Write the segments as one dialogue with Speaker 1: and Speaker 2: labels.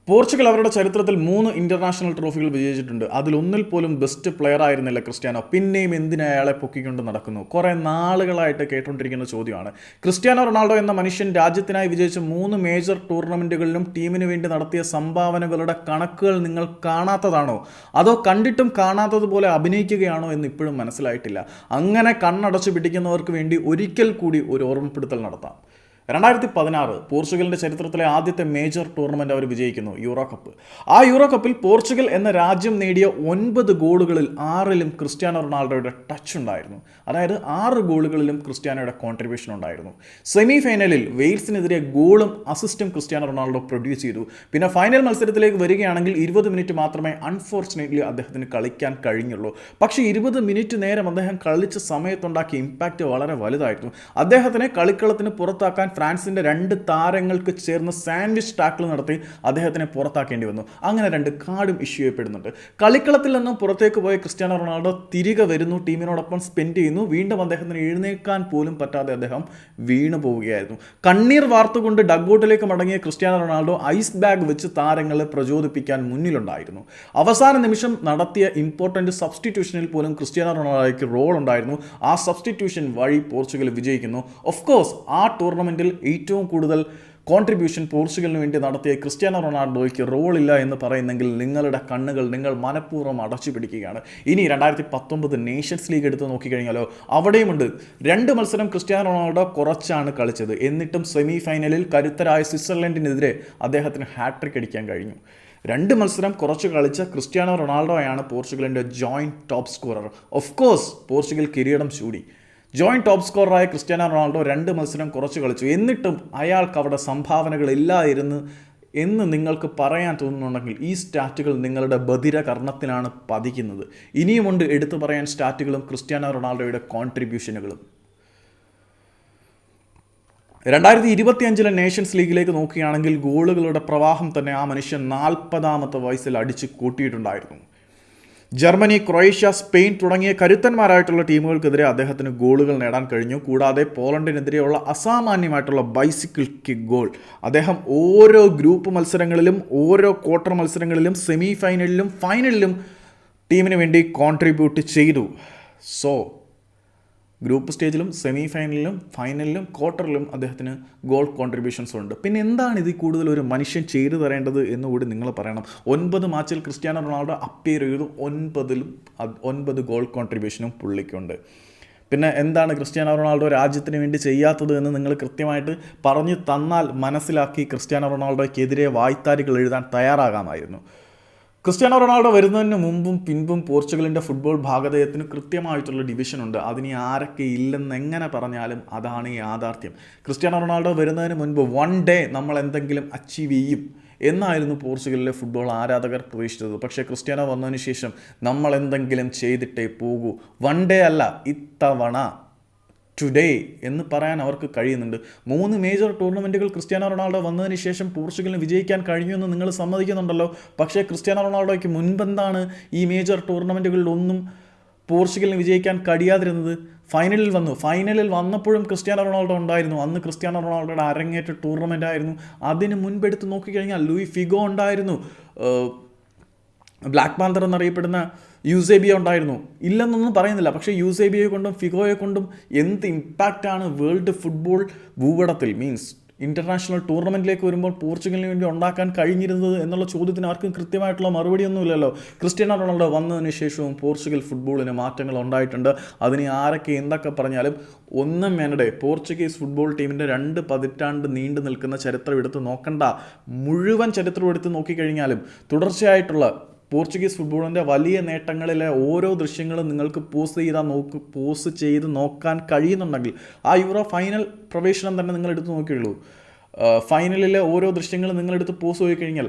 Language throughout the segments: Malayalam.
Speaker 1: പോർച്ചുഗൽ അവരുടെ ചരിത്രത്തിൽ 3 ഇന്റർനാഷണൽ ട്രോഫികൾ വിജയിച്ചിട്ടുണ്ട്. അതിലൊന്നിൽ പോലും ബെസ്റ്റ് പ്ലെയർ ആയിരുന്നില്ല ക്രിസ്ത്യാനോ. പിന്നെയും എന്തിനാ അയാളെ പൊക്കിക്കൊണ്ട് നടക്കുന്നു? കുറേ നാളുകളായിട്ട് കേട്ടുകൊണ്ടിരിക്കുന്ന ചോദ്യമാണ്. ക്രിസ്ത്യാനോ റൊണാൾഡോ എന്ന മനുഷ്യൻ രാജ്യത്തിനായി വിജയിച്ച 3 മേജർ ടൂർണമെന്റുകളിലും ടീമിന് വേണ്ടി നടത്തിയ സംഭാവനകളുടെ കണക്കുകൾ നിങ്ങൾ കാണാത്തതാണോ, അതോ കണ്ടിട്ടും കാണാത്തതുപോലെ അഭിനയിക്കുകയാണോ എന്ന് ഇപ്പോഴും മനസ്സിലായിട്ടില്ല. അങ്ങനെ കണ്ണടച്ചു പിടിക്കുന്നവർക്ക് വേണ്ടി ഒരിക്കൽ കൂടി ഒരു ഓർമ്മപ്പെടുത്തൽ നടത്താം. 2016 പോർച്ചുഗലിൻ്റെ ചരിത്രത്തിലെ ആദ്യത്തെ മേജർ ടൂർണമെൻറ്റ് അവർ വിജയിക്കുന്നു, യൂറോ കപ്പ്. ആ യൂറോ കപ്പിൽ പോർച്ചുഗൽ എന്ന രാജ്യം നേടിയ 9 ഗോളുകളിൽ 6ലും ക്രിസ്ത്യാനോ റൊണാൾഡോയുടെ ടച്ച് ഉണ്ടായിരുന്നു. അതായത് 6 ഗോളുകളിലും ക്രിസ്ത്യാനോയുടെ കോൺട്രിബ്യൂഷൻ ഉണ്ടായിരുന്നു. സെമി ഫൈനലിൽ വെയിൽസിനെതിരെ ഗോളും അസിസ്റ്റും ക്രിസ്ത്യാനോ റൊണാൾഡോ പ്രൊഡ്യൂസ് ചെയ്തു. പിന്നെ ഫൈനൽ മത്സരത്തിലേക്ക് വരികയാണെങ്കിൽ 20 മിനിറ്റ് മാത്രമേ അൺഫോർച്ചുനേറ്റ്ലി അദ്ദേഹത്തിന് കളിക്കാൻ കഴിഞ്ഞുള്ളൂ. പക്ഷേ 20 മിനിറ്റ് നേരം അദ്ദേഹം കളിച്ച സമയത്തുണ്ടാക്കിയ ഇമ്പാക്റ്റ് വളരെ വലുതായിരുന്നു. അദ്ദേഹത്തിനെ കളിക്കളത്തിന് പുറത്താക്കാൻ ഫ്രാൻസിൻ്റെ 2 താരങ്ങൾക്ക് ചേർന്ന് സാൻഡ്വിച്ച് ടാക്കിൾ നടത്തി അദ്ദേഹത്തിനെ പുറത്താക്കേണ്ടി വന്നു. അങ്ങനെ 2 കാർഡും ഇഷ്യൂ ചെയ്യപ്പെടുന്നുണ്ട്. കളിക്കളത്തിൽ നിന്നും പുറത്തേക്ക് പോയ ക്രിസ്ത്യാനോ റൊണാൾഡോ തിരികെ വരുന്നു, ടീമിനോടൊപ്പം സ്പെൻഡ് ചെയ്യുന്നു. വീണ്ടും അദ്ദേഹത്തിന് എഴുന്നേൽക്കാൻ പോലും പറ്റാതെ അദ്ദേഹം വീണു പോവുകയായിരുന്നു. കണ്ണീർ വാർത്തുകൊണ്ട് ഡഗ്ഔട്ടിലേക്ക് മടങ്ങിയ ക്രിസ്ത്യാനോ റൊണാൾഡോ ഐസ് ബാഗ് വെച്ച് താരങ്ങളെ പ്രചോദിപ്പിക്കാൻ മുന്നിലുണ്ടായിരുന്നു. അവസാന നിമിഷം നടത്തിയ ഇമ്പോർട്ടൻ്റ് സബ്സ്റ്റിറ്റ്യൂഷനിൽ പോലും ക്രിസ്ത്യാനോ റൊണാൾഡോയ്ക്ക് റോൾ ഉണ്ടായിരുന്നു. ആ സബ്സ്റ്റിറ്റ്യൂഷൻ വഴി പോർച്ചുഗൽ വിജയിക്കുന്നു. ഓഫ് കോഴ്സ് ആ ടൂർണമെൻറ്റിൽ ഏറ്റവും കൂടുതൽ കോൺട്രിബ്യൂഷൻ പോർച്ചുഗലിന് വേണ്ടി നടത്തിയ ക്രിസ്ത്യാനോ റൊണാൾഡോയ്ക്ക് റോളില്ല എന്ന് പറയുന്നെങ്കിൽ നിങ്ങളുടെ കണ്ണുകൾ നിങ്ങൾ മനഃപൂർവ്വം അടച്ചു പിടിക്കുകയാണ്. ഇനി 2019 നേഷൻസ് ലീഗ് എടുത്ത് നോക്കിക്കഴിഞ്ഞാലോ, അവിടെയുമുണ്ട് 2 മത്സരം ക്രിസ്ത്യാനോ റൊണാൾഡോ കുറച്ചാണ് കളിച്ചത്. എന്നിട്ടും സെമി ഫൈനലിൽ കരുത്തരായ സ്വിറ്റ്സർലൻഡിനെതിരെ അദ്ദേഹത്തിന് ഹാട്രിക് അടിക്കാൻ കഴിഞ്ഞു. 2 മത്സരം കുറച്ച് കളിച്ച ക്രിസ്ത്യാനോ റൊണാൾഡോയാണ് പോർച്ചുഗലിൻ്റെ joint top scorer. Of course Portugal കിരീടം ചൂടി. ജോയിൻറ്റ് ടോപ്പ് സ്കോററായ ക്രിസ്ത്യാനോ റൊണാൾഡോ 2 മത്സരം കുറച്ച് കളിച്ചു. എന്നിട്ടും അയാൾക്ക് അവിടെ സംഭാവനകളില്ലായിരുന്നു എന്ന് നിങ്ങൾക്ക് പറയാൻ തോന്നുന്നുണ്ടെങ്കിൽ ഈ സ്റ്റാറ്റുകൾ നിങ്ങളുടെ ബധിര കർണത്തിലാണ് പതിക്കുന്നത്. ഇനിയുമുണ്ട് എടുത്തു പറയാൻ സ്റ്റാറ്റുകളും ക്രിസ്ത്യാനോ റൊണാൾഡോയുടെ കോൺട്രിബ്യൂഷനുകളും. 2025 നേഷൻസ് ലീഗിലേക്ക് നോക്കുകയാണെങ്കിൽ ഗോളുകളുടെ പ്രവാഹം തന്നെ ആ മനുഷ്യൻ 40ാമത്തെ വയസ്സിൽ അടിച്ച് കൂട്ടിയിട്ടുണ്ടായിരുന്നു. ജർമ്മനി, ക്രൊയേഷ്യ, സ്പെയിൻ തുടങ്ങിയ കരുത്തന്മാരായിട്ടുള്ള ടീമുകൾക്കെതിരെ അദ്ദേഹത്തിന് ഗോളുകൾ നേടാൻ കഴിഞ്ഞു. കൂടാതെ പോളണ്ടിനെതിരെയുള്ള അസാമാന്യമായിട്ടുള്ള ബൈസിക്കിൾ കിക്ക് ഗോൾ. അദ്ദേഹം ഓരോ ഗ്രൂപ്പ് മത്സരങ്ങളിലും ഓരോ ക്വാർട്ടർ മത്സരങ്ങളിലും സെമി ഫൈനലിലും ഫൈനലിലും ടീമിന് വേണ്ടി കോൺട്രിബ്യൂട്ട് ചെയ്തു. സോ ഗ്രൂപ്പ് സ്റ്റേജിലും സെമി ഫൈനലിലും ഫൈനലിലും ക്വാർട്ടറിലും അദ്ദേഹത്തിന് ഗോൾ കോൺട്രിബ്യൂഷൻസ് ഉണ്ട്. പിന്നെ എന്താണ് ഇതിൽ കൂടുതൽ ഒരു മനുഷ്യൻ ചെയ്തു തരേണ്ടത് എന്നുകൂടി നിങ്ങൾ പറയണം. 9 മാച്ചിൽ ക്രിസ്ത്യാനോ റൊണാൾഡോ അപ്പിയർ ചെയ്തു. 9 ഗോൾ കോൺട്രിബ്യൂഷനും പുള്ളിക്കുണ്ട്. പിന്നെ എന്താണ് ക്രിസ്ത്യാനോ റൊണാൾഡോ രാജ്യത്തിന് വേണ്ടി ചെയ്യാത്തത് എന്ന് നിങ്ങൾ കൃത്യമായിട്ട് പറഞ്ഞു തന്നാൽ മനസ്സിലാക്കി ക്രിസ്ത്യാനോ റൊണാൾഡോയ്ക്കെതിരെ വായ്ത്താരികൾ എഴുതാൻ തയ്യാറാകാമായിരുന്നു. ക്രിസ്ത്യാനോ റൊണാൾഡോ വരുന്നതിന് മുമ്പും പിൻപും പോർച്ചുഗലിൻ്റെ ഫുട്ബോൾ ഭാഗധേയത്തിന് കൃത്യമായിട്ടുള്ള ഡിവിഷനുണ്ട്. അതിന് ആരൊക്കെ ഇല്ലെന്ന് എങ്ങനെ പറഞ്ഞാലും അതാണ് യാഥാർത്ഥ്യം. ക്രിസ്ത്യാനോ റൊണാൾഡോ വരുന്നതിന് മുൻപ് വൺ ഡേ നമ്മൾ എന്തെങ്കിലും അച്ചീവ് ചെയ്യും എന്നായിരുന്നു പോർച്ചുഗലിലെ ഫുട്ബോൾ ആരാധകർ പ്രതീക്ഷിച്ചത്. പക്ഷേ ക്രിസ്ത്യാനോ വന്നതിന് ശേഷം നമ്മൾ എന്തെങ്കിലും ചെയ്തിട്ടേ പോകൂ, വൺ ഡേ അല്ല ഇത്തവണ, ടുഡേ എന്ന് പറയാൻ അവർക്ക് കഴിയുന്നുണ്ട്. 3 മേജർ ടൂർണമെൻറ്റുകൾ ക്രിസ്ത്യാനോ റൊണാൾഡോ വന്നതിന് ശേഷം പോർച്ചുഗലിന് വിജയിക്കാൻ കഴിഞ്ഞുവെന്ന് നിങ്ങൾ സമ്മതിക്കുന്നുണ്ടല്ലോ. പക്ഷേ ക്രിസ്ത്യാനോ റൊണാൾഡോയ്ക്ക് മുൻപെന്താണ് ഈ മേജർ ടൂർണമെൻറ്റുകളിലൊന്നും പോർച്ചുഗലിന് വിജയിക്കാൻ കഴിയാതിരുന്നത്? ഫൈനലിൽ വന്നപ്പോഴും ക്രിസ്ത്യാനോ റൊണാൾഡോ ഉണ്ടായിരുന്നു. അന്ന് ക്രിസ്ത്യാനോ റൊണാൾഡോയുടെ അരങ്ങേറ്റ ടൂർണമെൻ്റ് ആയിരുന്നു. അതിന് മുൻപെടുത്ത് നോക്കിക്കഴിഞ്ഞാൽ ലൂയി ഫിഗോ ഉണ്ടായിരുന്നു, ബ്ലാക്ക് പാന്തർ എന്നറിയപ്പെടുന്ന യൂസേബിയ ഉണ്ടായിരുന്നു. ഇല്ലെന്നൊന്നും പറയുന്നില്ല. പക്ഷേ യൂസേബിയയെ കൊണ്ടും ഫിഗോയെ കൊണ്ടും എന്ത് ഇമ്പാക്റ്റാണ് വേൾഡ് ഫുട്ബോൾ ഭൂപടത്തിൽ മീൻസ് ഇൻ്റർനാഷണൽ ടൂർണമെൻറ്റിലേക്ക് വരുമ്പോൾ പോർച്ചുഗലിന് വേണ്ടി ഉണ്ടാക്കാൻ കഴിഞ്ഞിരുന്നത് എന്നുള്ള ചോദ്യത്തിന് ആർക്കും കൃത്യമായിട്ടുള്ള മറുപടിയൊന്നുമില്ലല്ലോ. ക്രിസ്ത്യാനോ റൊണാൾഡോ വന്നതിന് ശേഷവും പോർച്ചുഗൽ ഫുട്ബോളിന് മാറ്റങ്ങൾ ഉണ്ടായിട്ടുണ്ട്. അതിന് ആരൊക്കെ എന്തൊക്കെ പറഞ്ഞാലും ഒന്നും വേണ്ടേ, പോർച്ചുഗീസ് ഫുട്ബോൾ ടീമിൻ്റെ 2 പതിറ്റാണ്ട് നീണ്ടു നിൽക്കുന്ന ചരിത്രം എടുത്ത് നോക്കണ്ട. മുഴുവൻ ചരിത്രം എടുത്ത് നോക്കിക്കഴിഞ്ഞാലും തുടർച്ചയായിട്ടുള്ള പോർച്ചുഗീസ് ഫുട്ബോളിൻ്റെ വലിയ നേട്ടങ്ങളിലെ ഓരോ ദൃശ്യങ്ങളും നിങ്ങൾക്ക് പോസ് ചെയ്ത് നോക്കാൻ കഴിയുന്നുണ്ടെങ്കിൽ ആ യൂറോ ഫൈനൽ പ്രവേശനം തന്നെ നിങ്ങൾ എടുത്ത് നോക്കിയുള്ളൂ. ഫൈനലിലെ ഓരോ ദൃശ്യങ്ങളും നിങ്ങളെടുത്ത് പോസ് പോയി കഴിഞ്ഞാൽ,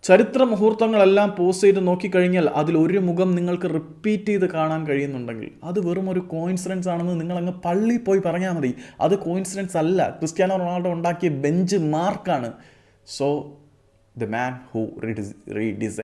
Speaker 1: ചരിത്ര മുഹൂർത്തങ്ങളെല്ലാം പോസ് ചെയ്ത് നോക്കിക്കഴിഞ്ഞാൽ അതിലൊരു മുഖം നിങ്ങൾക്ക് റിപ്പീറ്റ് ചെയ്ത് കാണാൻ കഴിയുന്നുണ്ടെങ്കിൽ അത് വെറും ഒരു കോയിൻസിഡൻസ് ആണെന്ന് നിങ്ങളങ്ങ് പള്ളി പോയി പറഞ്ഞാൽ മതി. അത് കോയിൻസിഡൻസ് അല്ല, ക്രിസ്ത്യാനോ റൊണാൾഡോ ഉണ്ടാക്കിയ ബെഞ്ച് മാർക്കാണ്. So the man who redesign